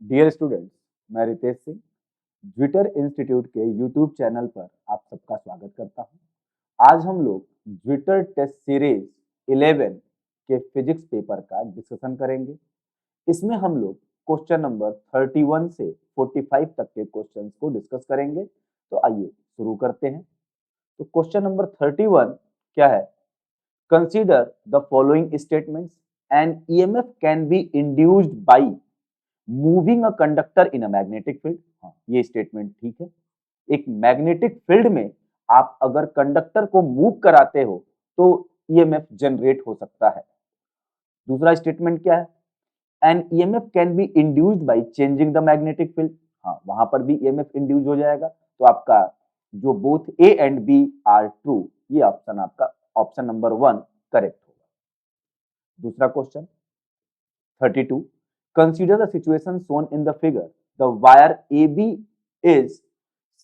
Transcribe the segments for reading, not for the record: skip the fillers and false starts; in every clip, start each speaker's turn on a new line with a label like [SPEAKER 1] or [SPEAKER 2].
[SPEAKER 1] Dear students, मैं Ritesh Singh zwitter institute के YouTube channel पर आप सबका स्वागत करता हूं। आज हम लोग ज्विटर टेस्ट सीरीज 11 के फिजिक्स पेपर का डिस्कशन करेंगे। इसमें हम लोग क्वेश्चन नंबर 31 से 45 तक के क्वेश्चंस को डिस्कस करेंगे। तो आइए शुरू करते हैं। तो क्वेश्चन नंबर 31 क्या है? Consider the following statements. An EMF can be induced by moving a conductor in a magnetic field. हाँ, ये स्टेटमेंट ठीक है। एक मैग्नेटिक फील्ड में आप अगर कंडक्टर को मूव कराते हो तो ईएमएफ जनरेट हो सकता है। दूसरा स्टेटमेंट क्या है? An EMF can be induced by changing the magnetic field. हाँ, वहां पर भी ईएमएफ इंड्यूस हो जाएगा। तो आपका जो both A and B are true, ये ऑप्शन आपका ऑप्शन नंबर 1 करेक्ट होगा। दूसरा question 32. Consider the situation shown in the figure. The wire AB is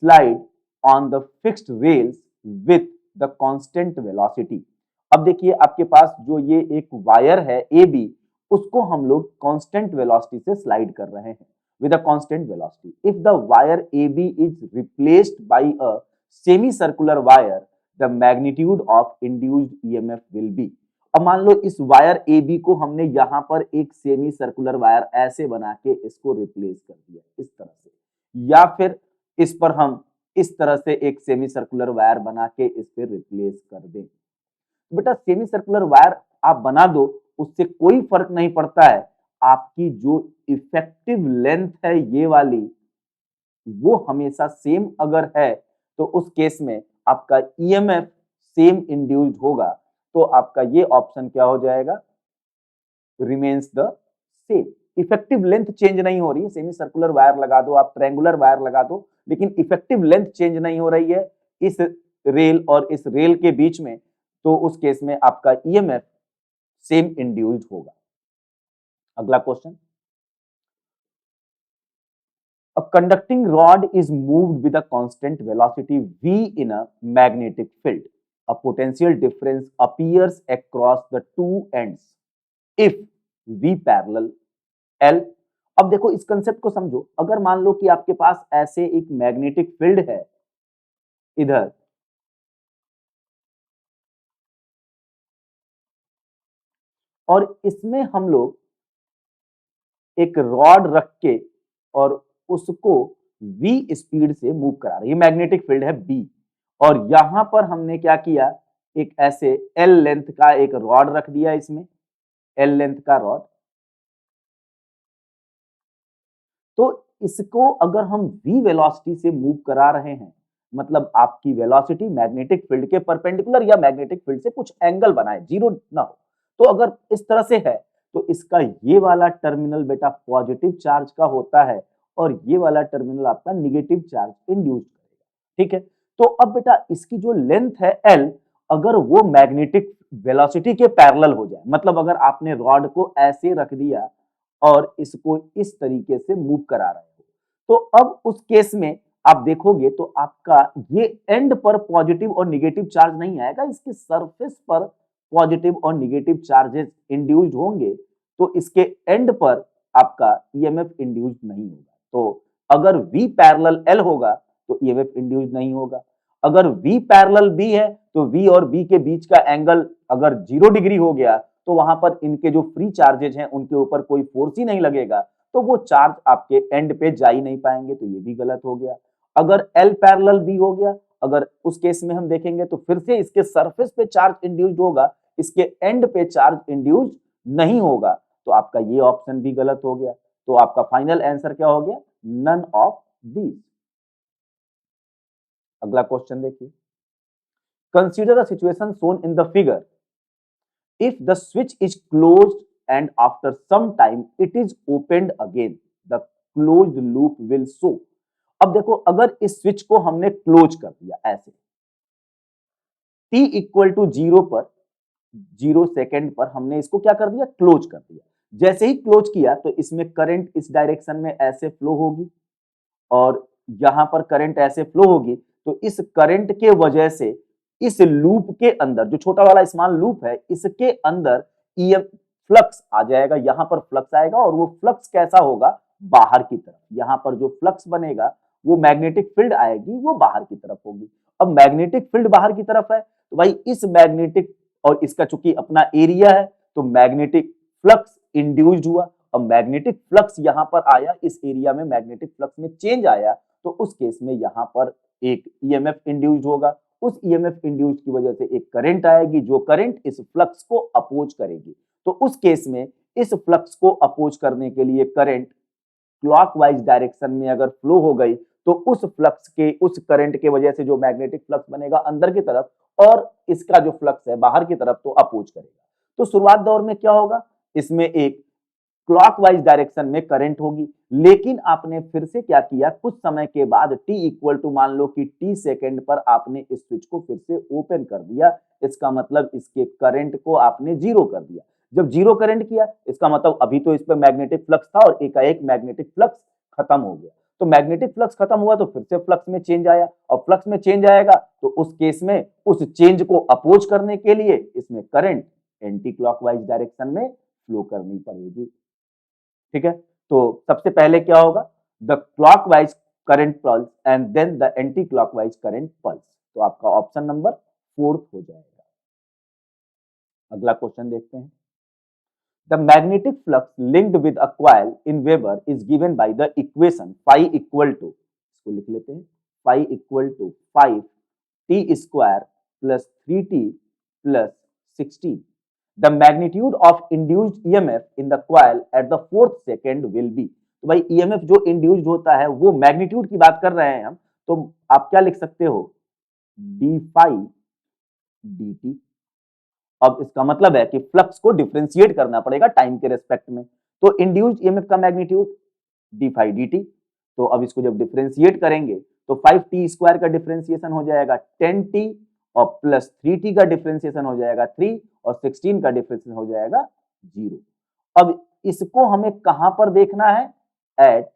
[SPEAKER 1] slide on the fixed rails with the constant velocity. अब देखिए आपके पास जो ये एक वायर है AB, उसको हम लोग कांस्टेंट वेलोसिटी से स्लाइड कर रहे हैं with a constant velocity. If the wire AB is replaced by a semicircular wire, the magnitude of induced EMF will be. अब मान लो इस वायर ए बी को हमने यहां पर एक सेमी सर्कुलर वायर ऐसे बना के इसको रिप्लेस कर दिया इस तरह से, या फिर इस पर हम इस तरह से एक सेमी सर्कुलर वायर बना के इस पे रिप्लेस कर दें। बेटा सेमी सर्कुलर वायर आप बना दो, उससे कोई फर्क नहीं पड़ता है। आपकी जो इफेक्टिव लेंथ है ये वाली, वो हमेशा सेम अगर है तो उस केस में आपका ईएमएफ सेम इंड्यूस्ड होगा। तो आपका ये ऑप्शन क्या हो जाएगा? Remains the same. Effective length change नहीं हो रही है। सेमी सर्कुलर वायर लगा दो, आप ट्रायंगुलर वायर लगा दो, लेकिन इफेक्टिव लेंथ चेंज नहीं हो रही है इस रेल और इस रेल के बीच में। तो उस केस में आपका ईएमएफ सेम इंड्यूस्ड होगा। अगला question, a conducting rod is moved with a constant velocity v in a magnetic field. A potential difference appears across the two ends if v parallel L. अब देखो इस concept को समझो। अगर मान लो कि आपके पास ऐसे एक मैग्नेटिक फील्ड है इधर, और इसमें हम लोग एक रॉड रख के और उसको v स्पीड से मूव करा रहे हैं। ये मैग्नेटिक फील्ड है B, और यहां पर हमने क्या किया, एक ऐसे L लेंथ का एक रॉड रख दिया, इसमें L लेंथ का रॉड। तो इसको अगर हम v वेलोसिटी से मूव करा रहे हैं, मतलब आपकी वेलोसिटी मैग्नेटिक फील्ड के परपेंडिकुलर या मैग्नेटिक फील्ड से कुछ एंगल बनाए, जीरो ना हो। तो अगर इस तरह से है तो इसका ये वाला टर्मिनल बेटा पॉजिटिव चार्ज का होता है और ये वाला टर्मिनल आपका निगेटिव चार्ज इंड्यूस करेगा। ठीक है, तो अब बेटा इसकी जो लेंथ है L, अगर वो मैग्नेटिक वेलोसिटी के पैरेलल हो जाए, मतलब अगर आपने रॉड को ऐसे रख दिया और इसको इस तरीके से मूव करा रहे हो, तो अब उस केस में आप देखोगे तो आपका ये एंड पर पॉजिटिव और निगेटिव चार्ज नहीं आएगा, इसके सरफेस पर पॉजिटिव और निगेटिव चार्जेस इंड्यूस्ड होंगे। तो इसके एंड पर आपका ईएमएफ इंड्यूस्ड नहीं होगा। तो अगर V पैरेलल L होगा तो ईएमएफ इंड्यूस्ड नहीं होगा। अगर V पैरेलल B है तो V और B के बीच का एंगल अगर 0 डिग्री हो गया तो वहां पर इनके जो फ्री चार्जेज हैं उनके ऊपर कोई फोर्स ही नहीं लगेगा, तो वो चार्ज आपके एंड पे जा ही नहीं पाएंगे। तो ये भी गलत हो गया। अगर L पैरेलल B हो गया, अगर उस केस में हम देखेंगे तो फिर से इसके सरफेस पे चार्ज इंड्यूस्ड होगा, इसके एंड पे चार्ज इंड्यूस्ड नहीं होगा। तो आपका ये ऑप्शन भी गलत हो गया। तो आपका फाइनल आंसर क्या हो गया? None of these. अगला क्वेश्चन देखिए, consider the situation shown in the figure. If the switch is closed and after some time it is opened again, the closed loop will show. अब देखो अगर इस switch को हमने क्लोज कर दिया ऐसे, t इक्वल टू 0 पर 0 सेकेंड पर हमने इसको क्या कर दिया? क्लोज कर दिया। जैसे ही क्लोज किया तो इसमें करंट इस डायरेक्शन में ऐसे फ्लो होगी और यहां पर करंट ऐसे फ्लो होगी। तो इस करंट के वजह से इस लूप के अंदर, जो छोटा वाला स्मॉल लूप है, इसके अंदर ईएम फ्लक्स आ जाएगा, यहां पर फ्लक्स आएगा और वो फ्लक्स कैसा होगा? बाहर की तरफ। यहाँ पर जो फ्लक्स बनेगा वो मैग्नेटिक फील्ड आएगी वो बाहर की तरफ होगी। अब मैग्नेटिक फील्ड बाहर की तरफ है तो भाई इस मैग्नेटिक और इसका चूंकि अपना एरिया है तो मैग्नेटिक फ्लक्स इंड्यूस्ड हुआ। अब मैग्नेटिक फ्लक्स यहां पर आया, इस एरिया में मैग्नेटिक फ्लक्स में चेंज आया तो उस केस में यहां पर एक ईएमएफ इंड्यूस्ड होगा। उस ईएमएफ इंड्यूस्ड की वजह से एक करंट आएगी जो करंट इस फ्लक्स को अपोज करेगी। तो उस केस में इस फ्लक्स को अपोज करने के लिए करंट क्लॉकवाइज डायरेक्शन में अगर फ्लो हो गई तो उस फ्लक्स के उस करंट के वजह से जो मैग्नेटिक फ्लक्स बनेगा अंदर की तरफ और इसका जो फ्लक्स है बाहर की तरफ तो अपोज करेगा। तो शुरुआत दौर में क्या होगा, इसमें एक क्लॉकवाइज डायरेक्शन में करंट होगी। लेकिन आपने फिर से क्या किया, कुछ समय के बाद t इक्वल टू मान लो कि t सेकेंड पर आपने इस स्विच को फिर से ओपन कर दिया। इसका मतलब इसके करंट को आपने जीरो कर दिया। जब जीरो करंट किया इसका मतलब अभी तो इस पर मैग्नेटिक फ्लक्स था और एकाएक मैग्नेटिक फ्लक्स खत्म हो गया। तो मैग्नेटिक फ्लक्स खत्म हुआ तो फिर से फ्लक्स में चेंज आया और फ्लक्स में चेंज आएगा तो उस केस में उस चेंज को अपोज करने के लिए इसमें करंट एंटी क्लॉकवाइज डायरेक्शन में फ्लो करनी पड़ेगी। ठीक है, तो सबसे पहले क्या होगा, the clockwise current pulse and then the anticlockwise current pulse. तो आपका ऑप्शन नंबर 4 हो जाएगा। अगला क्वेश्चन देखते हैं। The magnetic flux linked with a coil in weber is given by the equation phi equal to, इसको लिख लेते हैं, phi equal to 5 T square plus 3t plus 16। The magnitude of induced EMF in the coil at the fourth second will be। तो भाई EMF जो induced होता है वो मैग्नीट्यूड की बात कर रहे हैं हम, तो आप क्या लिख सकते हो, डी फाई डी टी। अब इसका मतलब है कि फ्लक्स को डिफरेंशिएट करना पड़ेगा टाइम के रेस्पेक्ट में। तो इंड्यूस्ड ईएमएफ का magnitude D phi D T. तो अब इसको जब डिफरेंशिएट करेंगे तो 5t स्क्वायर का डिफरेंशिएशन हो जाएगा 10t और प्लस 3t का डिफरेंशिएशन हो जाएगा 3 और 16 का डिफरेंशिएशन हो जाएगा 0। अब इसको हमें कहां पर देखना है, at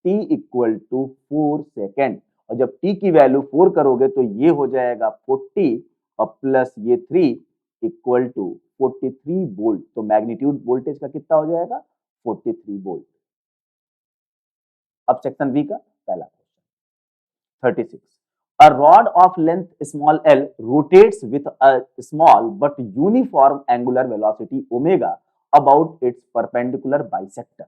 [SPEAKER 1] t equal to 4 second. और जब t की वैल्यू 4 करोगे तो ये हो जाएगा 40 और प्लस ये 3 इक्वल टू 43 वोल्ट। तो मैग्नीट्यूड वोल्टेज का कितना हो जाएगा, 43 वोल्ट। अब सेक्शन बी का पहला question 36। A rod of length small l rotates with a small but uniform angular velocity omega about its perpendicular bisector.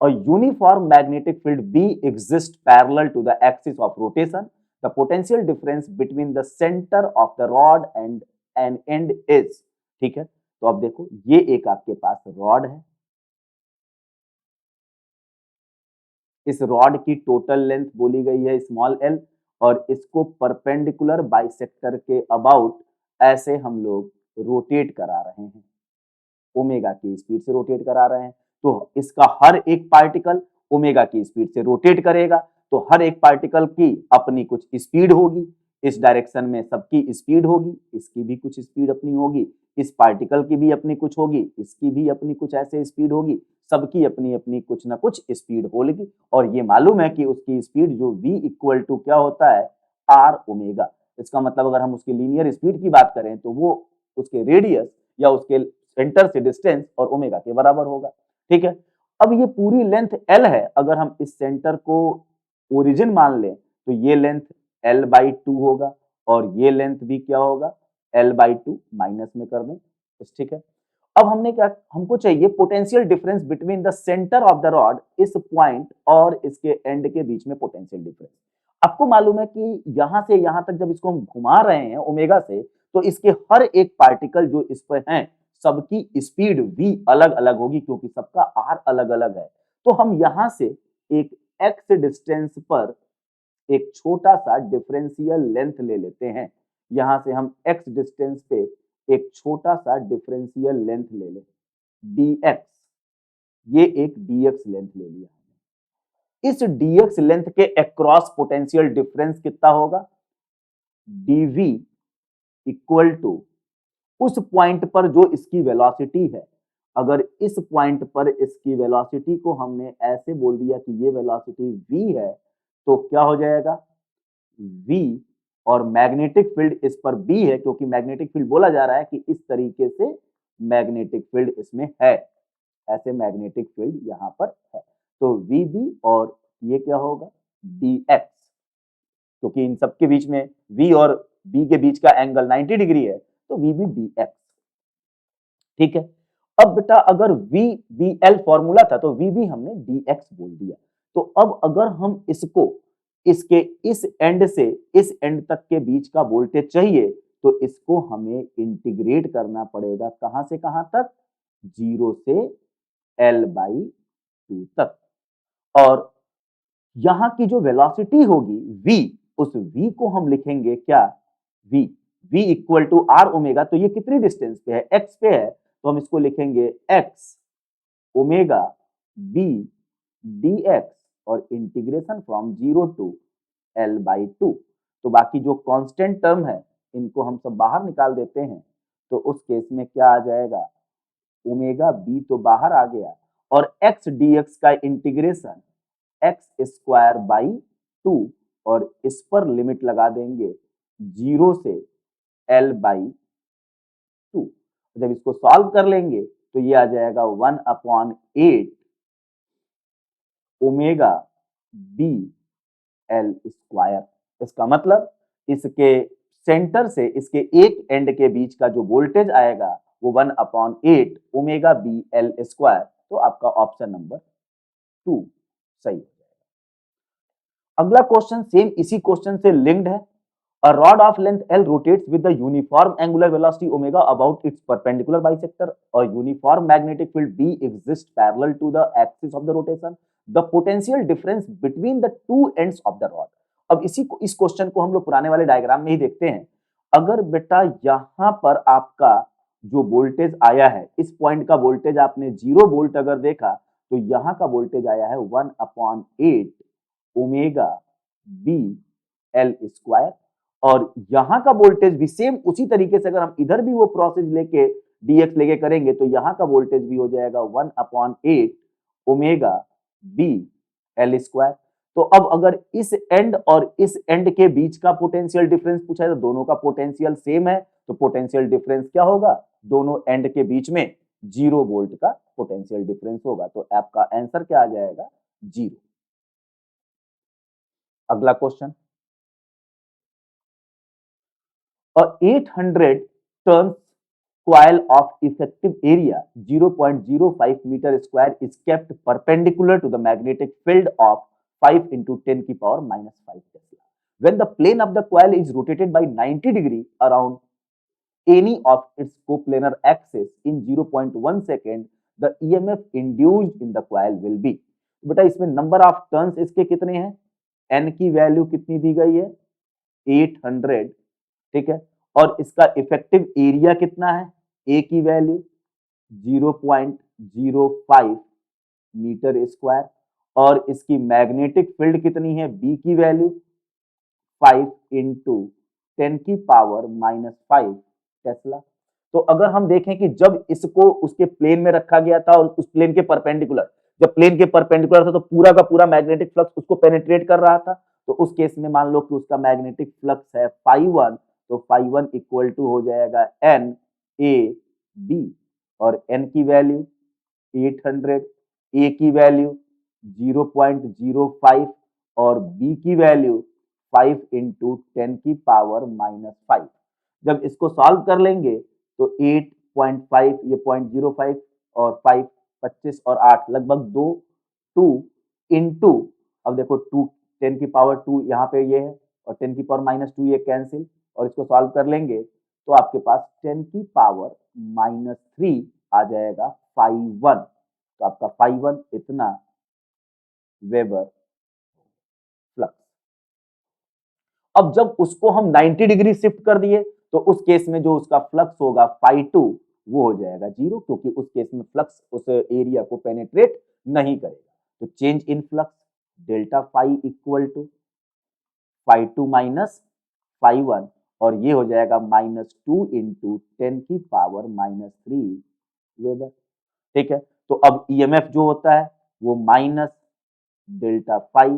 [SPEAKER 1] A uniform magnetic field B exists parallel to the axis of rotation. The potential difference between the center of the rod and an end is, ठीक है। तो अब देखो ये एक आपके पास rod है, इस रॉड की टोटल लेंथ बोली गई है स्मॉल एल और इसको परपेंडिकुलर बाइसेक्टर के अबाउट ऐसे हम लोग रोटेट करा रहे हैं, ओमेगा की स्पीड से रोटेट करा रहे हैं। तो इसका हर एक पार्टिकल ओमेगा की स्पीड से रोटेट करेगा। तो हर एक पार्टिकल की अपनी कुछ स्पीड होगी, इस डायरेक्शन में सबकी स्पीड होगी, इसकी भी कुछ स्पीड अपनी होगी, इस पार्टिकल की भी अपनी कुछ होगी, इसकी भी अपनी कुछ ऐसे स्पीड होगी, सबकी अपनी अपनी कुछ ना कुछ स्पीड होगी। और ये मालूम है कि उसकी स्पीड जो v इक्वल टू क्या होता है, आर ओमेगा। इसका मतलब अगर हम उसकी लीनियर स्पीड की बात करें तो वो उसके रेडियस या उसके सेंटर से डिस्टेंस और ओमेगा के बराबर होगा। ठीक है, अब ये पूरी लेंथ एल है, अगर हम इस सेंटर को ओरिजिन मान लें तो ये लेंथ एल बाई 2 होगा और ये लेंथ भी क्या होगा, एल बाई 2 माइनस में कर दें। ठीक है, अब हमने क्या, हमको चाहिए potential difference between the centre of the rod, इस पॉइंट और इसके एंड के बीच में पोटेंशियल डिफरेंस। आपको मालूम है कि यहां से यहां तक जब इसको हम घुमा रहे हैं ओमेगा से तो इसके हर एक पार्टिकल जो इस पर हैं सबकी स्पीड v अलग अलग होगी क्योंकि सबका r अलग अलग है। तो हम यहां से एक x डिस्टेंस पर एक छोटा सा डिफरेंशियल लेंथ ले लेते हैं। यहां से हम x डिस्टेंस पे एक छोटा सा डिफरेंशियल लेंथ ले लें dx, ये एक dx लेंथ ले लिया। इस dx लेंथ के अक्रॉस पोटेंशियल डिफरेंस कितना होगा, dv इक्वल टू उस पॉइंट पर जो इसकी वेलोसिटी है। अगर इस पॉइंट पर इसकी वेलोसिटी को हमने ऐसे बोल दिया कि ये वेलोसिटी v है तो क्या हो जाएगा, v और मैग्नेटिक फील्ड इस पर b है क्योंकि मैग्नेटिक फील्ड बोला जा रहा है कि इस तरीके से मैग्नेटिक फील्ड इसमें है, ऐसे मैग्नेटिक फील्ड यहां पर है। तो VB और ये क्या होगा dx, क्योंकि इन सबके बीच में V और B के बीच का एंगल 90 डिग्री है, तो VB dx। ठीक है, अब बेटा अगर VBL फॉर्मूला था तो VB हमने dx बोल दिया। तो अब अगर हम इसको इसके इस एंड से इस एंड तक के बीच का वोल्टेज चाहिए तो इसको हमें इंटीग्रेट करना पड़ेगा, कहां से कहां तक, 0 से L/2 तक। और यहां की जो वेलोसिटी होगी v, उस v को हम लिखेंगे क्या, v equal to R omega. तो ये कितनी डिस्टेंस पे है, x पे है, तो हम इसको लिखेंगे x ओमेगा b dx और इंटीग्रेशन फ्रॉम 0 टू L/2। तो बाकी जो कांस्टेंट टर्म है इनको हम सब बाहर निकाल देते हैं, तो उस केस में क्या आ जाएगा, ओमेगा b तो बाहर आ गया और x dx का इंटीग्रेशन x² 2 और इस पर लिमिट लगा देंगे 0 से L/2। जब इसको सॉल्व कर लेंगे तो ये आ जाएगा 1/8 ओमेगा b L स्क्वायर। इसका मतलब इसके सेंटर से इसके एक एंड के बीच का जो वोल्टेज आएगा वो 1/8 ओमेगा b L स्क्वायर। तो आपका ऑप्शन नंबर 2 सही। अगला क्वेश्चन सेम इसी क्वेश्चन से लिंक्ड है। A rod of length L rotates with the uniform angular velocity omega about its perpendicular bisector. A uniform magnetic field B exists parallel to the axis of the rotation. The potential difference between the two ends of the rod. अब इस question को हम लोग पुराने वाले diagram में ही देखते हैं। अगर बेटा यहां पर आपका जो वोल्टेज आया है, इस पॉइंट का वोल्टेज आपने 0 वोल्ट अगर देखा तो यहां का वोल्टेज आया है 1/8 ओमेगा b L स्क्वायर। और यहां का वोल्टेज भी सेम उसी तरीके से अगर हम इधर भी वो प्रोसेस लेके dx लेके करेंगे तो यहां का वोल्टेज भी हो जाएगा 1/8 ओमेगा b L स्क्वायर। तो अब अगर इस एंड और इस एंड के बीच का पोटेंशियल डिफरेंस पूछा है तो दोनों का पोटेंशियल सेम है, तो पोटेंशियल डिफरेंस क्या होगा, दोनों एंड के बीच में 0 वोल्ट का पोटेंशियल डिफरेंस होगा। तो आपका आंसर क्या आ जाएगा, 0। अगला question, 800 turns coil of effective area 0.05 meter square is kept perpendicular to the magnetic field of 5 into 10 की power -5 Tesla. When the plane of the coil is rotated by 90 degree around any of its coplanar axis in 0.1 second, the EMF induced in the coil will be। बेटा इसमें number of turns इसके कितने हैं, n की value कितनी दी गई है 800, ठीक है, और इसका इफेक्टिव एरिया कितना है, ए की वैल्यू 0.05 मीटर स्क्वायर और इसकी मैग्नेटिक फील्ड कितनी है, बी की वैल्यू 5 इंटू 10 की पावर -5 टेस्ला। तो अगर हम देखें कि जब इसको उसके प्लेन में रखा गया था और उस प्लेन के परपेंडिकुलर, जब प्लेन के परपेंडिकुलर था तो पूरा का पूरा मैग्नेटिक फ्लक्स उसको पेनिट्रेट कर रहा था। तो उस केस में मान लो कि उसका मैग्नेटिक फ्लक्स है φ1, तो φ1 इक्वल टू हो जाएगा एन ए बी और एन की वैल्यू 800, ए की वैल्यू 0.05 और बी की वैल्यू 5 इंटू 10 की पावर -5। जब इसको सॉल्व कर लेंगे तो 8.5 ये 0.05 और 5 25 और 8 लगभग 2 इंटू, अब देखो 2 10 की पावर 2 यहाँ पे ये है और 10 की पावर -2 ये कैंसिल और इसको सॉल्व कर लेंगे तो आपके पास 10 की पावर -3 आ जाएगा φ1। तो आपका φ1 इतना वेबर फ्लक्स। अब जब उसको हम 90 डिग्री शिफ्ट कर दिए तो उस केस में जो उसका फ्लक्स होगा φ2 वो हो जाएगा 0, क्योंकि उस केस में फ्लक्स उस एरिया को पेनिट्रेट नहीं करेगा। तो change in flux delta phi equal to φ2 minus φ1 और ये हो जाएगा -2 इंटू 10 की पावर -3 वेबर। ठीक है, तो अब ईएमएफ जो होता है वो minus delta phi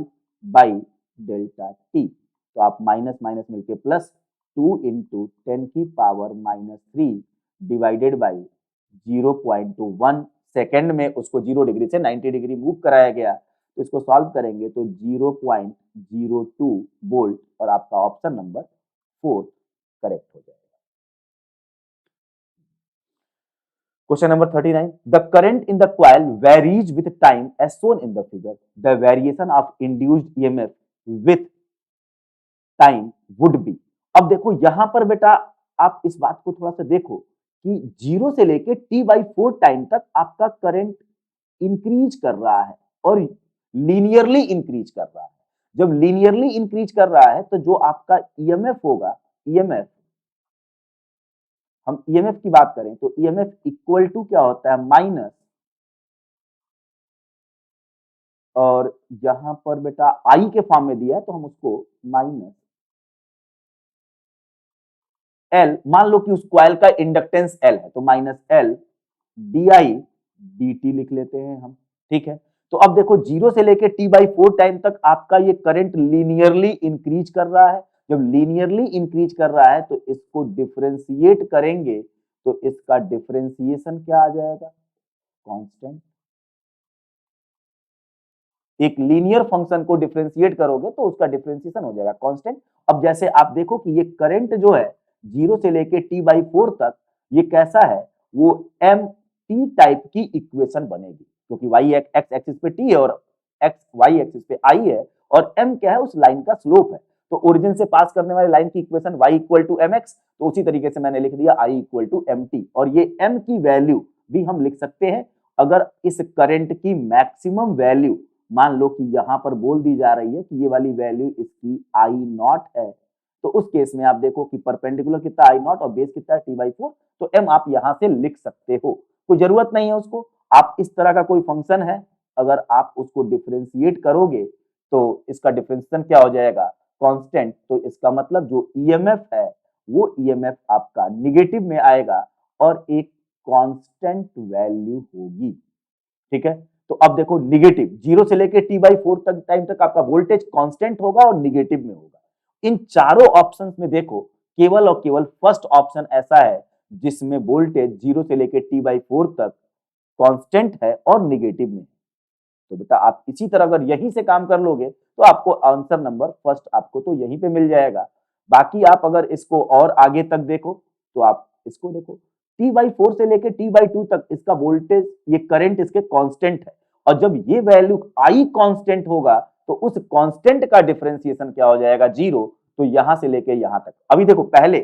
[SPEAKER 1] by delta T. तो आप माइनस माइनस मिलके प्लस 2 इंटू 10 की पावर -3 डिवाइडेड बाई 0.1 सेकेंड में उसको 0 डिग्री से 90 डिग्री मूव कराया गया। तो इसको सॉल्व करेंगे तो 0.02 वोल्ट और आपका ऑप्शन नंबर 4 करेक्ट हो जाएगा। Question number 39. The current in the coil varies with time as shown in the figure. The variation of induced EMF with time would be. अब देखो यहां पर बेटा आप इस बात को थोड़ा सा देखो कि 0 से लेके t/4 टाइम तक आपका करंट इंक्रीज कर रहा है और लीनियरली इंक्रीज कर रहा है। जब लीनियरली इंक्रीज कर रहा है तो जो आपका ईएमएफ होगा, ईएमएफ, हम ईएमएफ की बात करें तो ईएमएफ इक्वल टू क्या होता है, माइनस, और यहां पर बेटा आई के फॉर्म में दिया है तो हम उसको माइनस एल, मान लो कि उस कॉइल का इंडक्टेंस एल है तो minus L D I D T लिख लेते हैं हम। ठीक है, तो अब देखो 0 से लेके t/4 टाइम तक आपका ये करंट लीनियरली इंक्रीज कर रहा है। जब लीनियरली इंक्रीज कर रहा है तो इसको डिफरेंशिएट करेंगे तो इसका डिफरेंशिएशन क्या आ जाएगा, कांस्टेंट। एक लीनियर फंक्शन को डिफरेंशिएट करोगे तो उसका डिफरेंशिएशन हो जाएगा कांस्टेंट। अब जैसे आप देखो कि ये करंट जो है 0 से लेके t/4 तक ये कैसा है, वो एम टी टाइप की इक्वेशन बनेगी क्योंकि वाई एक्स एक्सिस पे टी है और एक्स वाई एक्सिस पे आई है और एम क्या है, उस लाइन का स्लोप है। तो ओरिजिन से पास करने वाली लाइन की equation y equal to M X, तो उसी तरीके से मैंने लिख दिया i equal to M T, और ये m की वैल्यू भी हम लिख सकते हैं अगर इस करंट की मैक्सिमम वैल्यू मान लो कि यहां पर बोल दी जा रही है कि ये वाली वैल्यू इसकी आई नॉट है, तो उस केस में आप देखो कि परपेंडिकुलर कितना आई नॉट और बेस कितना है t/4, तो m आप यहां से लिख सकते हो, कोई जरूरत नहीं है उसको। आप इस तरह का कोई फंक्शन है, अगर आप उसको डिफरेंशिएट करोगे तो इसका डिफरेंशिएशन क्या हो जाएगा, कांस्टेंट। तो इसका मतलब जो ईएमएफ है वो ईएमएफ आपका निगेटिव में आएगा और एक कांस्टेंट वैल्यू होगी। ठीक है, तो अब देखो निगेटिव 0 से लेके t/4 तक टाइम तक आपका वोल्टेज कांस्टेंट होगा और निगेटिव में होगा। इन चारों ऑप्शंस में देखो केवल और केवल फर्स्ट ऑप्शन ऐसा है जिसमें वोल्टेज 0 से लेके t/4 तक कांस्टेंट है और निगेटिव में। तो बेटा आप इसी तरह अगर यहीं से काम कर लोगे तो आपको आंसर नंबर फर्स्ट आपको तो यहीं पे मिल जाएगा। बाकी आप अगर इसको और आगे तक देखो तो आप इसको देखो t/4 से लेके t/2 तक इसका वोल्टेज, ये करंट इसके कांस्टेंट है, और जब ये वैल्यू i कांस्टेंट होगा तो उस कांस्टेंट का डिफरेंशिएशन क्या हो जाएगा, 0। तो यहां से लेके यहां तक अभी देखो पहले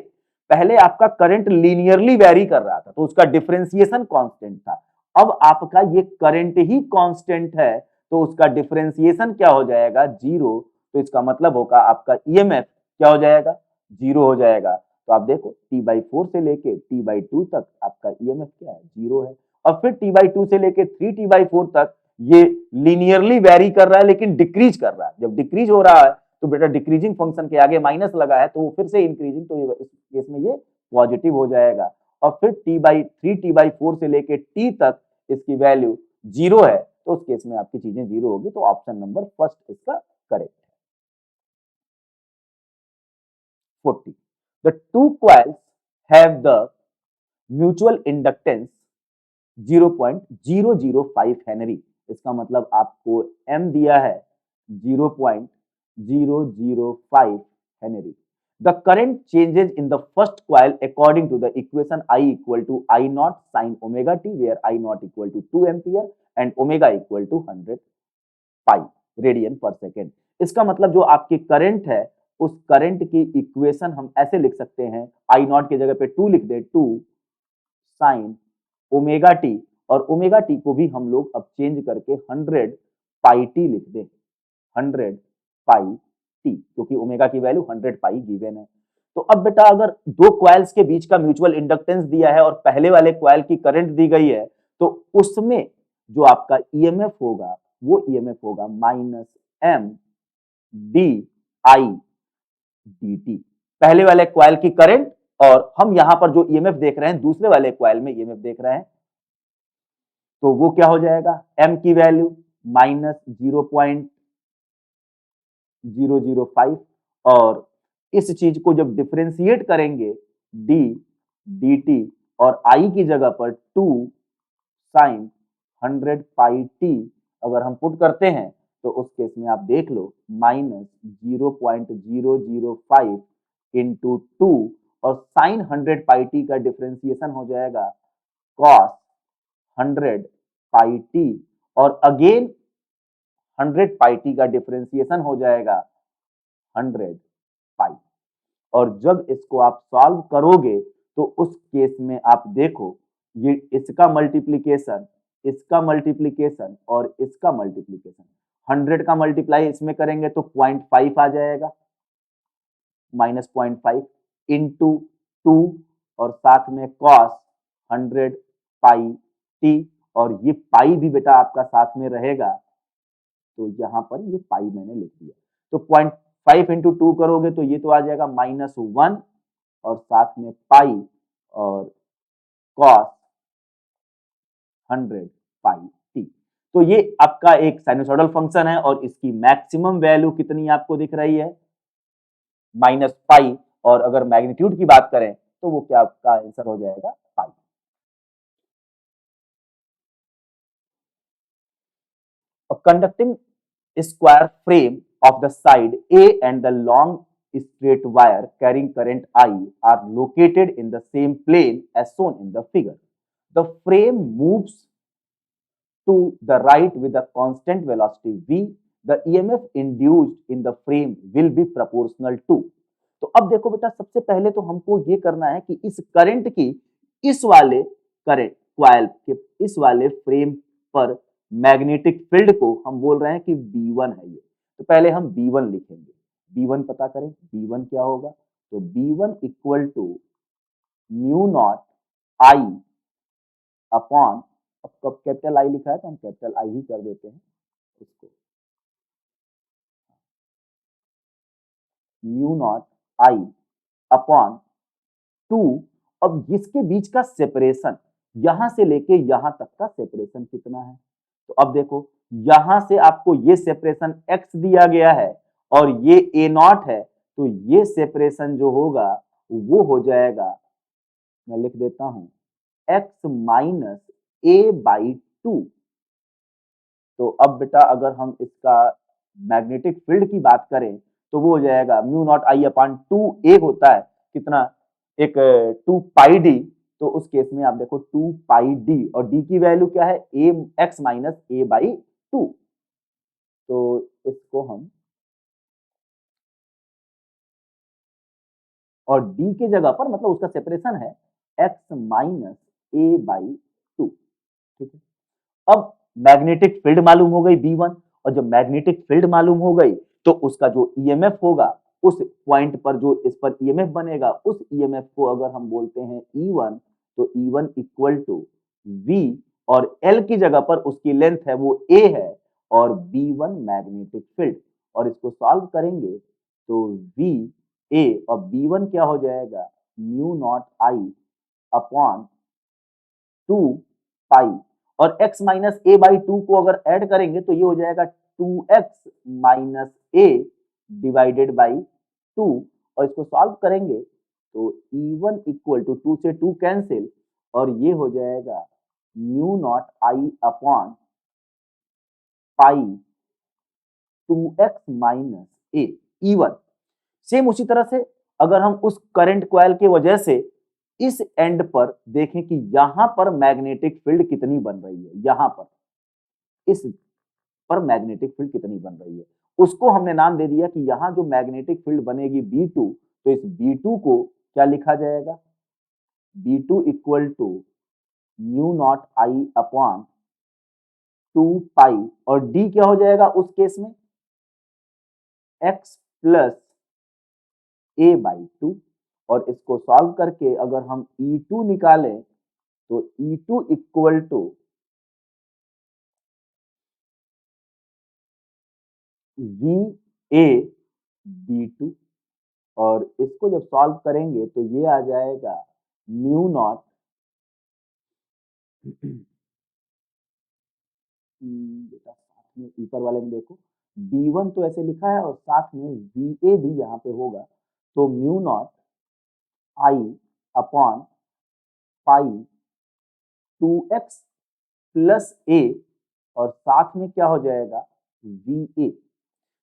[SPEAKER 1] पहले आपका करंट लीनियरली वेरी कर रहा था तो उसका डिफरेंशिएशन कांस्टेंट था। अब आपका ये करंट ही कांस्टेंट है तो उसका डिफरेंशिएशन क्या हो जाएगा, 0। तो इसका मतलब होगा आपका ईएमएफ क्या हो जाएगा, 0 हो जाएगा। तो आप देखो t/4 से लेके t/2 तक आपका ईएमएफ क्या है, 0 है, और फिर t/2 से लेके 3t/4 तक ये लीनियरली वेरी कर रहा है लेकिन डिक्रीज कर रहा है। जब डिक्रीज हो रहा है तो बेटा डिक्रीजिंग फंक्शन के आगे माइनस लगा है तो वो फिर से इंक्रीजिंग, तो इस केस में ये पॉजिटिव हो जाएगा। और फिर t/4 से लेके t तक इसकी वैल्यू 0 है तो उस केस में आपकी चीजें 0 होगी, तो ऑप्शन नंबर फर्स्ट इसका करेक्ट है। 40. The two coils have the mutual inductance 0.005 Henry. इसका मतलब आपको m दिया है 0.005 Henry. The current changes in the first coil according to the equation I equal to I naught sin omega t, where I naught equal to 2 ampere and omega equal to 100 pi radian पर second. इसका मतलब जो आपकी current है उस current की equation हम ऐसे लिख सकते हैं, आई नॉट की जगह पे 2 लिख दे, 2 साइन ओमेगा टी, और ओमेगा टी को भी हम लोग अब चेंज करके 100 पाई टी लिख दें, 100 पाई टी, क्योंकि ओमेगा की वैल्यू 100 पाई गिवन है। तो अब बेटा अगर दो क्वाइल्स के बीच का म्यूचुअल इंडक्टेंस दिया है और पहले वाले क्वाइल की करंट दी गई है तो उसमें जो आपका ईएमएफ होगा वो ईएमएफ होगा minus M D I D T, पहले वाले क्वाइल की करंट, और हम यहां पर जो ईएमएफ देख रहे हैं दूसरे वाले क्वाइल में ईएमएफ देख रहे हैं, तो वो क्या हो जाएगा, एम की वैल्यू माइनस 0.005, और इस चीज को जब डिफरेंशिएट करेंगे डी डी टी और आई की जगह पर 2 साइन 100 पाई टी अगर हम पुट करते हैं तो उस केस में आप देख लो -0.005 इंटू 2 और साइन 100 पाई टी का डिफ्रेंसिएशन हो जाएगा कॉस 100 पाई टी और अगेन 100 पाई टी का डिफ्रेंसिएशन हो जाएगा 100 पाई। और जब इसको आप सॉल्व करोगे तो उस केस में आप देखो ये इसका मल्टीप्लीकेशन, इसका मल्टीप्लीकेशन और इसका मल्टीप्लीकेशन 100 का मल्टीप्लाई इसमें करेंगे तो 0.5 आ जाएगा, -0.5 इंटू 2 और साथ में कॉस 100 पाई टी और ये पाई भी बेटा आपका साथ में रहेगा, तो यहां पर ये पाई मैंने लिख दिया। तो 0.5 इंटू 2 करोगे तो ये तो आ जाएगा -1 और साथ में पाई और कॉस 100 पाई टी। तो ये आपका एक साइनसोइडल फंक्शन है और इसकी मैक्सिमम वैल्यू कितनी आपको दिख रही है, -पाई। और अगर मैग्नीट्यूड की बात करें तो वो क्या आपका आंसर हो जाएगा, pi. Conducting square frame of the side A and the long straight wire carrying current I are located in the same plane as shown in the figure. The frame moves to the right with a constant velocity v. The EMF induced in the frame will be proportional to. तो अब देखो बेटा, सबसे पहले तो हमको ये करना है कि इस करंट की इस वाले करंट कॉइल के इस वाले फ्रेम पर मैग्नेटिक फील्ड को हम बोल रहे हैं कि B1 है ये। तो पहले हम B1 लिखेंगे। B1 पता करें, B1 क्या होगा, तो B1 equal to mu not I upon, अब कैपिटल आई लिखा है तो हम कैपिटल आई ही कर देते हैं इसको, म्यू नॉट आई अपॉन 2। अब इसके बीच का सेपरेशन, यहां से लेके यहां तक का सेपरेशन कितना है, तो अब देखो यहां से आपको ये सेपरेशन x दिया गया है और ये a0 है, तो ये सेपरेशन जो होगा वो हो जाएगा, मैं लिख देता हूं x माइनस a बाई 2। तो अब बेटा अगर हम इसका मैग्नेटिक फील्ड की बात करें तो वो हो जाएगा mu naught I upon 2a होता है कितना, एक 2 पाई डी। तो उस केस में आप देखो 2 पाई डी और डी की वैल्यू क्या है, ए एक्स माइनस ए बाई 2। तो इसको हम, और डी के जगह पर मतलब उसका सेपरेशन है एक्स माइनस ए बाई 2, ठीक है। अब मैग्नेटिक फील्ड मालूम हो गई B1, और जब मैग्नेटिक फील्ड मालूम हो गई तो उसका जो ईएमएफ होगा उस पॉइंट पर जो इस पर ईएमएफ बनेगा उस ईएमएफ को अगर हम बोलते हैं E1, तो E1 इक्वल टू V और L की जगह पर उसकी लेंथ है वो A है और B1 मैग्नेटिक फील्ड, और इसको सॉल्व करेंगे तो V A और B1 क्या हो जाएगा, mu naught I upon 2 pi और x माइनस ए बाई 2 को अगर ऐड करेंगे तो ये हो जाएगा 2x minus A divided by 2, और इसको सॉल्व करेंगे तो E1 इक्वल टू 2 से 2 कैंसिल और ये हो जाएगा mu naught I upon pi 2x minus A E1। Same उसी तरह से अगर हम उस करंट कॉइल की वजह से इस एंड पर देखें कि यहां पर मैग्नेटिक फील्ड कितनी बन रही है, यहां पर इस पर मैग्नेटिक फील्ड कितनी बन रही है, उसको हमने नाम दे दिया कि यहां जो मैग्नेटिक फील्ड बनेगी B2, तो इस B2 को क्या लिखा जाएगा, B2 equal to mu not I upon 2 pi और D क्या हो जाएगा उस केस में x प्लस a बाई 2, और इसको सॉल्व करके अगर हम E2 निकालें तो E2 equal to V A B2, और इसको जब सॉल्व करेंगे तो ये आ जाएगा म्यू नॉट बेटा साथ में ऊपर वाले में देखो B1 तो ऐसे लिखा है और साथ में VA भी यहाँ पे होगा, तो mu not I upon pi 2x plus ए और साथ में क्या हो जाएगा VA।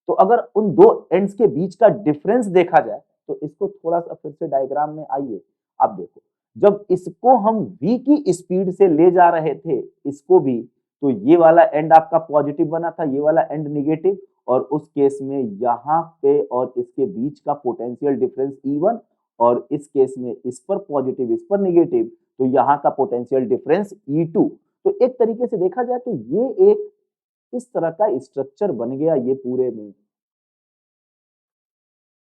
[SPEAKER 1] तो अगर उन दो एंड्स के बीच का डिफरेंस देखा जाए तो इसको थोड़ा सा फिर से डायग्राम में आइए, आप देखो जब इसको हम v की स्पीड से ले जा रहे थे इसको भी, तो ये वाला एंड आपका पॉजिटिव बना था, ये वाला एंड निगेटिव, और उस केस में यहाँ पे और इसके बीच का पोटेंशियल डिफरेंस E1, और इस केस में इस पर पॉजिटिव इस पर निगेटिव, तो यहाँ का पोटेंशियल डिफरेंस E2। तो एक तरीके से देखा जाए तो ये एक इस तरह का स्ट्रक्चर बन गया ये पूरे में।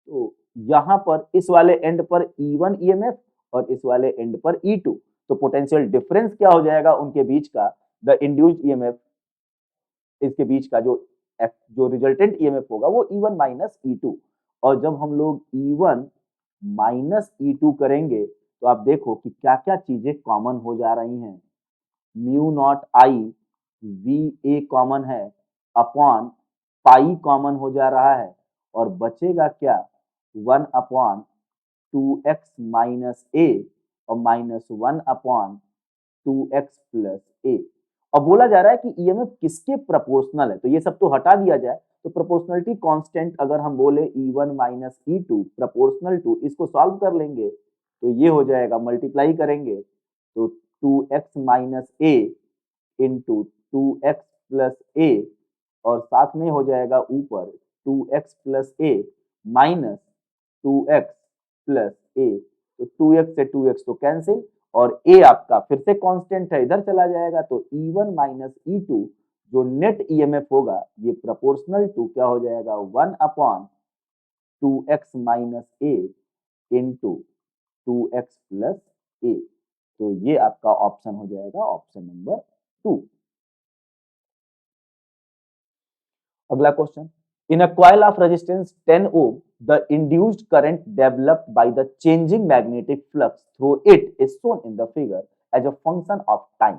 [SPEAKER 1] तो यहां पर इस वाले एंड पर E1 ईएमएफ और इस वाले एंड पर E2, तो पोटेंशियल डिफरेंस क्या हो जाएगा उनके बीच का, द इंड्यूस्ड ईएमएफ, इसके बीच का जो रिजल्टेंट ईएमएफ होगा वो E1 माइनस E2। और जब हम लोग E1 माइनस E2 करेंगे तो आप देखो कि क्या क्या चीजें कॉमन हो जा रही हैं। Mu not I V A common है, अपॉन पाई कॉमन हो जा रहा है, और बचेगा क्या, 1/2x माइनस ए और -1/2x+a। अब बोला जा रहा है कि ईएमएफ किसके प्रोपोर्शनल है, तो ये सब तो हटा दिया जाए, तो प्रोपोर्शनलिटी कांस्टेंट अगर हम बोले E1 minus E2 proportional to, इसको सॉल्व कर लेंगे तो ये हो जाएगा, मल्टीप्लाई करेंगे तो 2x माइनस ए इंटू 2x+a, और साथ में हो जाएगा ऊपर 2x+a माइनस 2x+a, तो 2x से 2x तो कैंसिल, और a आपका फिर से कांस्टेंट है इधर चला जाएगा, तो E1 माइनस E2 जो नेट ईएमएफ होगा ये प्रोपोर्शनल टू क्या हो जाएगा, 1/2x माइनस ए इंटू 2x+a। तो ये आपका ऑप्शन हो जाएगा ऑप्शन नंबर 2। अगला question, in a coil of resistance 10 ohm the induced current developed by the changing magnetic flux through it is shown in the figure as a function of time.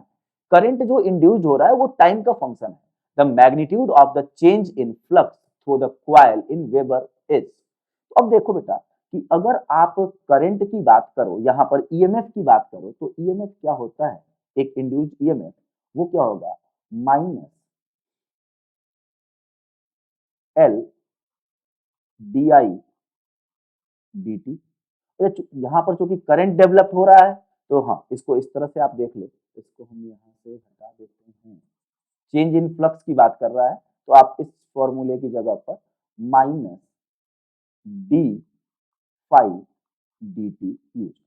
[SPEAKER 1] Current जो induced हो रहा है वो time का function है। The magnitude of the change in flux through the coil in weber is. तो अब देखो बेटा कि अगर आप करंट की बात करो, यहां पर ईएमएफ की बात करो, तो ईएमएफ क्या होता है, एक इंड्यूस्ड ईएमएफ वो क्या होगा, minus L D I D T. यहाँ पर चूंकि करंट डेवलप हो रहा है तो हाँ इसको इस तरह से आप देख लो, इसको हम यहाँ से हटा देते हैं, चेंज इन फ्लक्स की बात कर रहा है, तो आप इस फॉर्मूले की जगह पर minus D five D T use करें।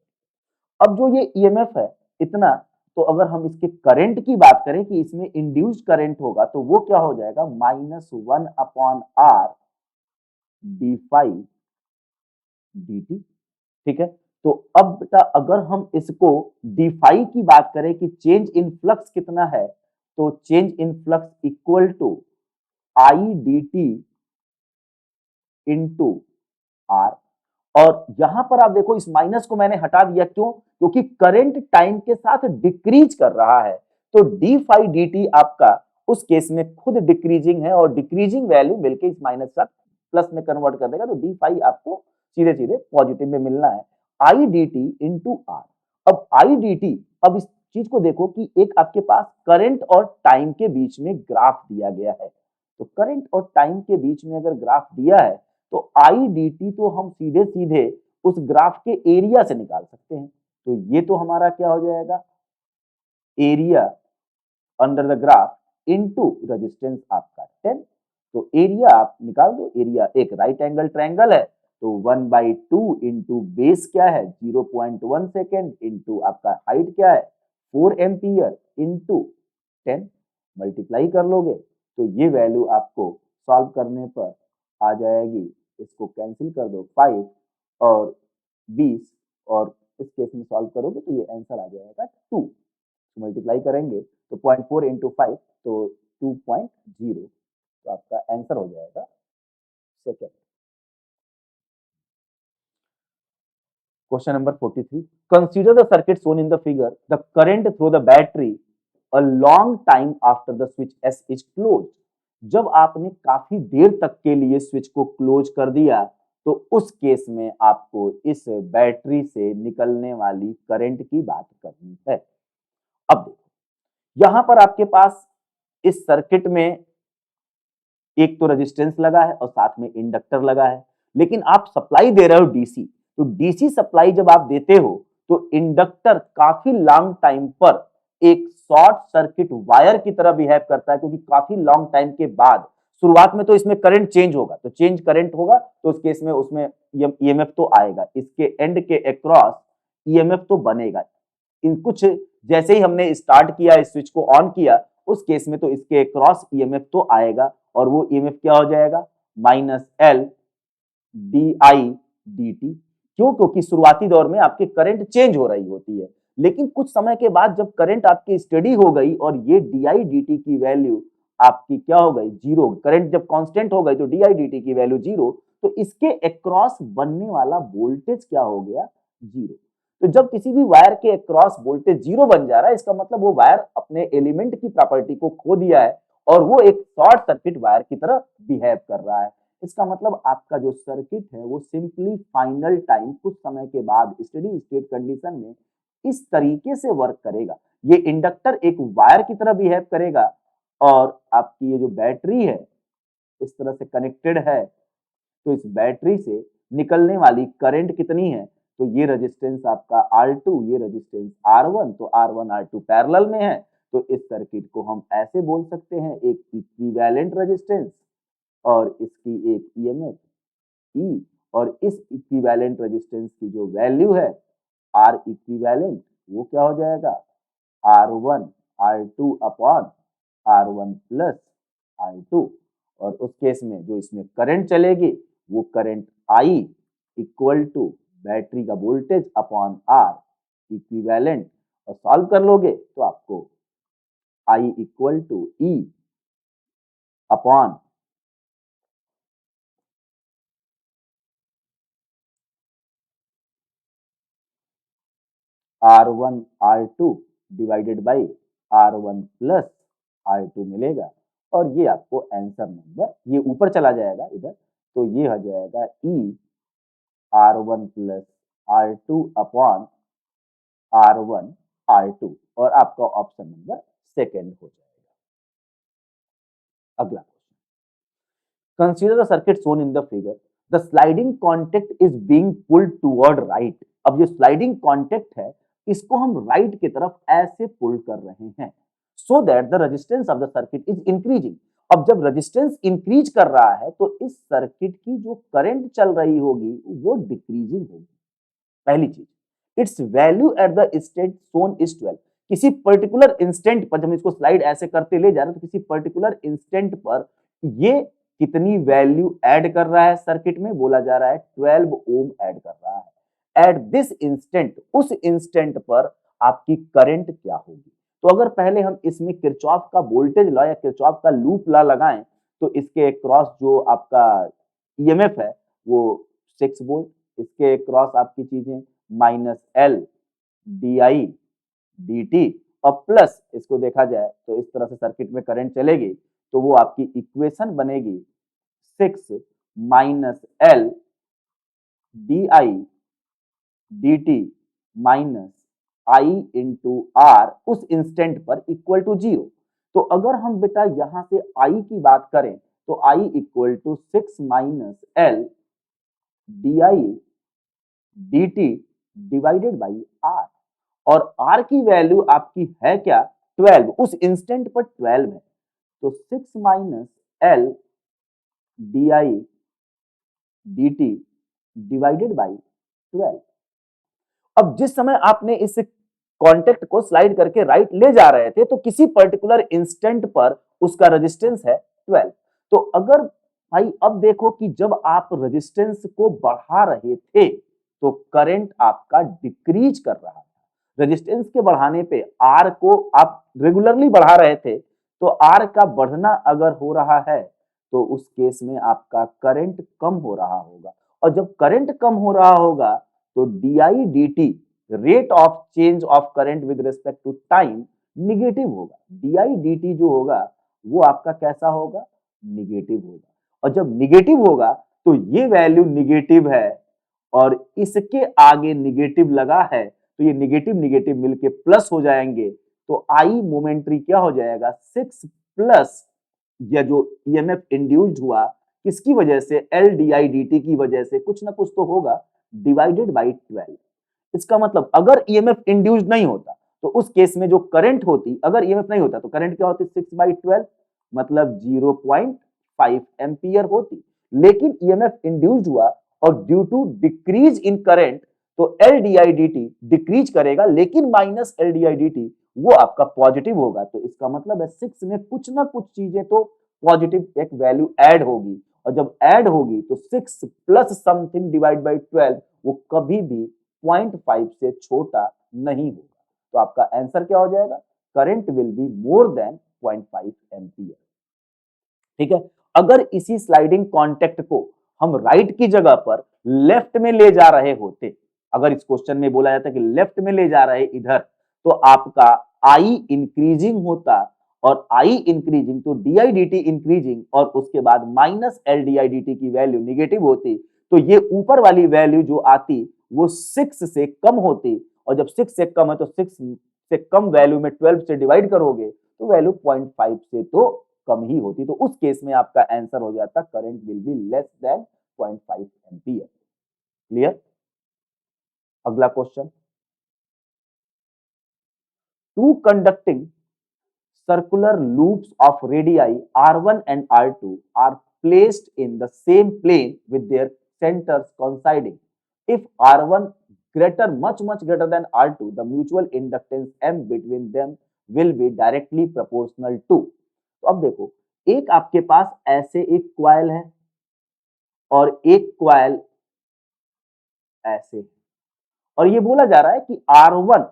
[SPEAKER 1] अब जो ये ईएमएफ है इतना, तो अगर हम इसके करंट की बात करें कि इसमें इंड्यूस्ड करंट होगा तो वो क्या हो जाएगा, -1/r D five D T. ठीक है, तो अब बेटा अगर हम इसको डिफाई की बात करें कि चेंज इन फ्लक्स कितना है, तो change in flux equal to I D T into R. और यहां पर आप देखो इस माइनस को मैंने हटा दिया, क्यों, क्योंकि करंट टाइम के साथ डिक्रीज कर रहा है, तो डी फाई डी टी आपका उस केस में खुद डिक्रीजिंग है, और डिक्रीजिंग वैल्यू मिलकर इस माइनस का प्लस में कन्वर्ट कर देगा, तो डी फाई आपको सीधे सीधे पॉजिटिव में मिलना है, I D T into R. अब आई डी टी, अब इस चीज को देखो कि एक आपके पास करंट और टाइम के बीच में ग्राफ दिया गया है, तो करंट और टाइम के बीच में अगर ग्राफ दिया है तो आई डी टी तो हम सीधे सीधे उस ग्राफ के एरिया से निकाल सकते हैं, तो ये तो हमारा क्या हो जाएगा, area under the graph into resistance आपका 10। तो एरिया आप निकाल दो, एरिया एक राइट एंगल ट्रायंगल है, तो 1/2 इंटू बेस क्या है 0.1 सेकेंड इंटू आपका हाइट क्या है 4 एम्पियर इंटू 10, मल्टीप्लाई कर लोगे तो ये वैल्यू आपको सॉल्व करने पर आ जाएगी, इसको कैंसिल कर दो 5 और 20, और इस केस में सॉल्व करोगे तो ये आंसर आ जाएगा 2, मल्टीप्लाई करेंगे तो 0.4 इंटू 5 तो 2.0, तो आपका आंसर हो जाएगा second. Question number 43, consider the circuit shown in the figure, the current through the battery a long time after the switch S is close. जब आपने काफी देर तक के लिए स्विच को क्लोज कर दिया तो उस केस में आपको इस बैटरी से निकलने वाली करंट की बात करनी है। अब देखो यहां पर आपके पास इस सर्किट में एक तो रेजिस्टेंस लगा है और साथ में इंडक्टर लगा है, लेकिन आप सप्लाई दे रहे हो डीसी, तो डीसी सप्लाई जब आप देते हो तो इंडक्टर काफी लॉन्ग टाइम पर एक शॉर्ट सर्किट वायर की तरह बिहेव करता है, क्योंकि काफी लॉन्ग टाइम के बाद शुरुआत में तो इसमें करंट चेंज होगा, तो चेंज करंट होगा तो उस केस में उसमें ईएमएफ तो आएगा, इसके एंड के अक्रॉस ईएमएफ तो बनेगा। इन कुछ जैसे ही हमने स्टार्ट किया, इस स्विच को ऑन किया, उस केस में तो इसके क्रॉस ईएमएफ तो आएगा, और वो ईएमएफ क्या हो जाएगा, minus L D I D T. क्यों? क्योंकि शुरुआती दौर में आपके करंट चेंज हो रही होती है, लेकिन कुछ समय के बाद जब करंट आपकी स्टडी हो गई और ये डी आई डी टी की वैल्यू आपकी क्या हो गई, जीरो, करंट जब कांस्टेंट हो गई तो डी आई डी टी की वैल्यू जीरो, तो इसके अक्रॉस बनने वाला वोल्टेज क्या हो गया, जीरो। तो जब किसी भी वायर के अक्रॉस वोल्टेज जीरो बन जा रहा है, इसका मतलब वो वायर अपने एलिमेंट की प्रॉपर्टी को खो दिया है और वो एक शॉर्ट सर्किट वायर की तरह बिहेव कर रहा है। इसका मतलब आपका जो सर्किट है वो सिंपली फाइनल टाइम कुछ समय के बाद स्टेडी स्टेट कंडीशन में इस तरीके से वर्क करेगा। ये इंडक्टर एक वायर की तरह बिहेव करेगा और आपकी ये जो बैटरी है इस तरह से कनेक्टेड है, तो इस बैटरी से निकलने वाली करंट कितनी है, तो ये रेजिस्टेंस आपका R2, ये रेजिस्टेंस R1, तो R1 R2 पैरेलल में है, तो इस सर्किट को हम ऐसे बोल सकते हैं, एक इक्विवेलेंट रेजिस्टेंस और इसकी एक ईएमएफ ई, और इस इक्विवेलेंट रेजिस्टेंस की जो वैल्यू है R इक्विवेलेंट, वो क्या हो जाएगा, R1 R2 upon R1 plus R2, और उस केस में जो इसमें करंट चलेगी वो current I equal to battery का वोल्टेज अपॉन आर इक्विवेलेंट, और सॉल्व कर लोगे तो आपको I equal to E upon R1 R2 divided by R1 plus R2 मिलेगा, और ये आपको आंसर नंबर, ये ऊपर चला जाएगा इधर, तो ये हो जाएगा ई R1 plus R2 upon R1 R2, और आपका ऑप्शन नंबर सेकेंड हो जाएगा। अगला question, consider the circuit shown in the figure, the sliding contact is being pulled toward right. अब ये स्लाइडिंग कॉन्टेक्ट है, इसको हम राइट की तरफ ऐसे पुल कर रहे हैं, so that the resistance of the circuit is increasing. अब जब रेजिस्टेंस इंक्रीज कर रहा है तो इस सर्किट की जो करंट चल रही होगी वो डिक्रीजिंग होगी। पहली चीज, it's value at the state shown is 12। किसी पर्टिकुलर इंस्टेंट पर, जब हम इसको स्लाइड ऐसे करते ले जा रहे हैं तो किसी पर्टिकुलर इंस्टेंट पर ये कितनी वैल्यू ऐड कर रहा है सर्किट में, बोला जा रहा है 12 ओम ऐड कर रहा है। एट दिस इंस्टेंट, उस इंस्टेंट पर आपकी करंट क्या होगी। तो अगर पहले हम इसमें किरचॉफ का वोल्टेज लॉ या किरचॉफ का लूप लॉ लगाएं तो इसके क्रॉस जो आपका ईएमएफ है वो 6 वोल्ट, इसके क्रॉस आपकी चीजें minus L D I D T, और प्लस इसको देखा जाए तो इस तरह से सर्किट में करंट चलेगी, तो वो आपकी इक्वेशन बनेगी 6 minus L D I D T minus I into R उस इंस्टेंट पर इक्वल टू 0। तो अगर हम बेटा यहां से आई की बात करें तो I equal to 6 minus L D I D T divided by R, और आर की वैल्यू आपकी है क्या, 12, उस इंस्टेंट पर 12 है, तो 6 minus L D I D T divided by 12। अब जिस समय आपने इस कॉन्टेक्ट को स्लाइड करके राइट ले जा रहे थे तो किसी पर्टिकुलर इंस्टेंट पर उसका रेजिस्टेंस है 12। तो अगर भाई अब देखो कि जब आप रेजिस्टेंस को बढ़ा रहे थे तो करंट आपका डिक्रीज कर रहा था। रेजिस्टेंस के बढ़ाने पे आर को आप रेगुलरली बढ़ा रहे थे, तो आर का बढ़ना अगर हो रहा है तो उस केस में आपका करंट कम हो रहा होगा, और जब करंट कम हो रहा होगा तो D I D T, rate of change of current with respect to time, negative होगा। डी आई डी टी जो होगा वो आपका कैसा होगा, निगेटिव होगा, और जब निगेटिव होगा तो ये वैल्यू निगेटिव है और इसके आगे निगेटिव लगा है, तो ये निगेटिव निगेटिव मिलके प्लस हो जाएंगे, तो आई मोमेंट्री क्या हो जाएगा, 6 प्लस या जो ईएमएफ इंड्यूस्ड हुआ किसकी वजह से, L D I D T की वजह से, कुछ ना कुछ तो होगा, डिवाइडेड बाई 12। इसका मतलब अगर ईएमएफ इंड्यूस्ड नहीं होता तो उस केस में जो करंट होती, अगर ईएमएफ नहीं होता तो करंट क्या होती, 6/12 मतलब 0.5 एम्पियर होती। लेकिन ईएमएफ इंड्यूस्ड हुआ और due to decrease in current तो L D I D T decrease करेगा, लेकिन minus L D I D T वो आपका पॉजिटिव होगा। तो इसका मतलब है 6 में कुछ ना कुछ चीजें तो पॉजिटिव एक वैल्यू ऐड होगी, और जब ऐड होगी तो 6 प्लस समथिंग डिवाइड बाई 12 वो कभी भी 0.5 से छोटा नहीं होगा। तो आपका आंसर क्या हो जाएगा, current will be more than 0.5 ampere. ठीक है, अगर इसी स्लाइडिंग कॉन्टेक्ट को हम राइट की जगह पर लेफ्ट में ले जा रहे होते, अगर इस क्वेश्चन में बोला जाता कि लेफ्ट में ले जा रहे इधर, तो आपका आई इंक्रीजिंग होता, और आई इंक्रीजिंग तो D I D T increasing, और उसके बाद minus L D I D T की वैल्यू निगेटिव होती, तो ये ऊपर वाली वैल्यू जो आती वो 6 से कम होती, और जब 6 से कम है तो 6 से कम वैल्यू में 12 से डिवाइड करोगे तो वैल्यू 0.5 से तो कम ही होती। तो उस केस में आपका आंसर हो जाता current will be less than 0.5 ampere. Clear? अगला question, two conducting circular loops of radii r1 and r2 are placed in the same plane with their centers coinciding. If r1 greater much greater than r2, the mutual inductance m between them will be directly proportional to। तो अब देखो, एक आपके पास ऐसे एक coil है और एक क्वाइल ऐसे, और ये बोला जा रहा है कि R1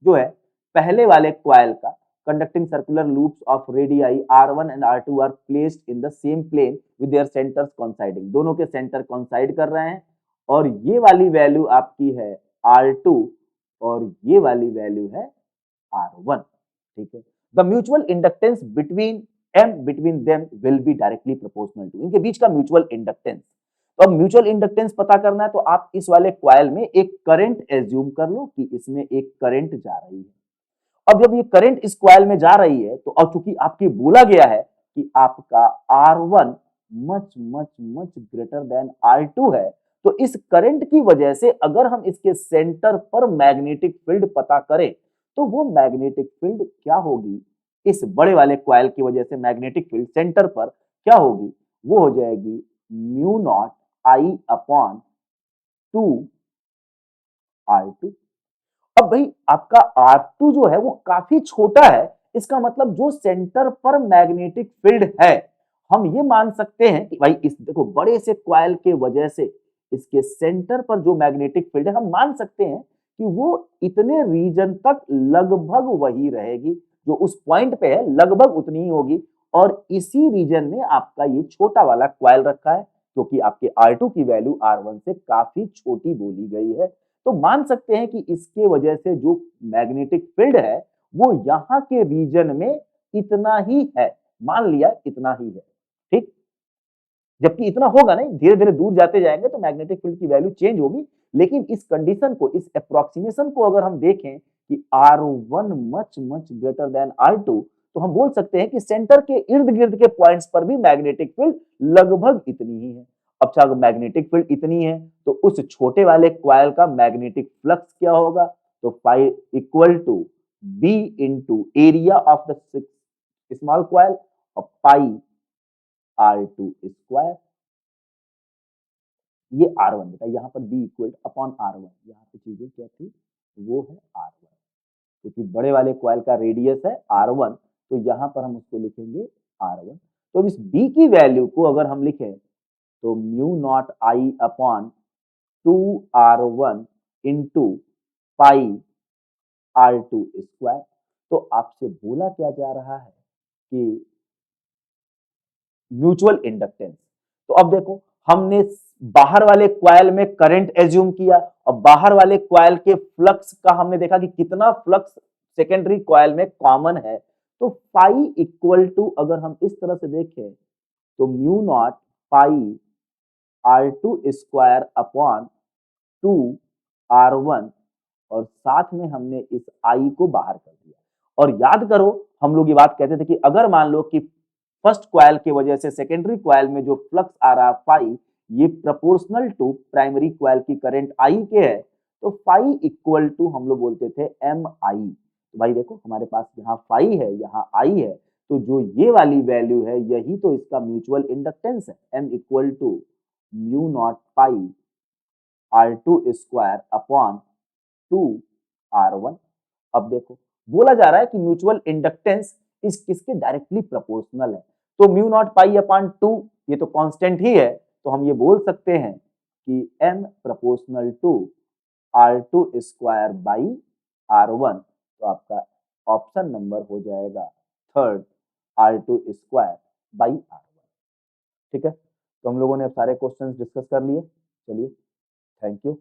[SPEAKER 1] जो है पहले वाले क्वाइल का conducting circular loops of radii r1 and r2 are placed in the same plane with their centers coinciding। दोनों के सेंटर कोइंसाइड कर रहे हैं, और ये वाली वैल्यू आपकी है r2 और ये वाली वैल्यू है r1। ठीक है, the mutual inductance between them will be directly proportional to. इनके बीच का म्यूचुअल इंडक्टेंस, तो अब म्यूचुअल इंडक्टेंस पता करना है तो आप इस वाले क्वाइल में एक करंट एज्यूम कर लो कि इसमें एक करंट जा रही है। अब जब ये करंट इस क्वाइल में जा रही है तो अब चूंकि आपकी बोला गया है कि आपका R1 much greater than R2 है, तो इस करंट की वजह से अगर हम इसके सेंटर पर मैग्नेटिक फील्ड पता करें तो वो मैग्नेटिक फील्ड क्या होगी, इस बड़े वाले क्वाइल की वजह से मैग्नेटिक फील्ड सेंटर पर क्या होगी, वो हो जाएगी mu naught I upon 2 R2। अब भाई आपका R2 जो है वो काफी छोटा है, इसका मतलब जो सेंटर पर मैग्नेटिक फील्ड है, हम ये मान सकते हैं कि भाई इस देखो बड़े से क्वाइल के वजह से इसके सेंटर पर जो मैग्नेटिक फील्ड है, हम मान सकते हैं कि वो इतने रीजन तक लगभग वही रहेगी, जो उस पॉइंट पे है लगभग उतनी ही होगी, और इसी रीजन में आपका ये छोटा वाला क्वाइल रखा है, क्योंकि आपके R2 की वैल्यू R1 से काफी छोटी बोली गई है। तो मान सकते हैं कि इसके वजह से जो मैग्नेटिक फील्ड है वो यहां के रीजन में इतना ही है, मान लिया इतना ही है। ठीक, जबकि इतना होगा नहीं, धीरे धीरे दूर जाते जाएंगे तो मैग्नेटिक फील्ड की वैल्यू चेंज होगी, लेकिन इस कंडीशन को, इस अप्रोक्सीमेशन को अगर हम देखें कि R1 much greater than R2, तो हम बोल सकते हैं कि सेंटर के इर्द गिर्द के पॉइंट्स पर भी मैग्नेटिक फील्ड लगभग इतनी ही है। अब अगर मैग्नेटिक फील्ड इतनी है तो उस छोटे वाले क्वाइल का मैग्नेटिक फ्लक्स क्या होगा, तो phi equal to B into area of the small coil और पाई R2 स्क्वायर। ये R1 बेटा, यहाँ पर B इक्वल अपॉन R1, यहाँ पे चीजें क्या थी, वो है R1, क्योंकि बड़े वाले क्वाइल का रेडियस है R1, तो यहाँ पर हम उसको लिखेंगे R1। तो इस B की वैल्यू को अगर हम लिखें तो mu not I upon 2R1 into pi R2 square. तो आपसे बोला क्या जा रहा है कि म्यूचुअल इंडक्टेंस, तो अब देखो हमने बाहर वाले क्वाइल में करंट एज्यूम किया और बाहर वाले क्वाइल के फ्लक्स का हमने देखा कि कितना फ्लक्स सेकेंडरी क्वाइल में कॉमन है, तो पाई इक्वल टू अगर हम इस तरह से देखें तो म्यू नॉट पाई R2 स्क्वायर अपॉन 2R1, और साथ में हमने इस I को बाहर कर दिया। और याद करो हम लोग ये बात कहते थे कि अगर मान लो कि फर्स्ट कॉइल की वजह से सेकेंडरी कॉइल में जो फ्लक्स आ रहा फाई, ये प्रोपोर्शनल टू प्राइमरी कॉइल की करंट आई के है, तो फाई इक्वल टू हम लोग बोलते थे एम आई। तो भाई देखो हमारे पास यहाँ फाई है, यहाँ आई है, तो जो ये वाली वैल्यू है यही तो इसका म्यूचुअल इंडक्टेंस है, M equal to mu naught pi R two square upon two R one. अब देखो बोला जा रहा है कि म्यूचुअल इंडक्टेंस इस किसके डायरेक्टली प्रोपोर्शनल है, तो mu naught pi upon two ये तो कांस्टेंट ही है, तो हम ये बोल सकते हैं कि m proportional to R two square by R one. तो आपका ऑप्शन नंबर हो जाएगा third, R two square by R one. ठीक है, तो हम लोगों ने अब सारे क्वेश्चंस डिस्कस कर लिए। चलिए, थैंक यू।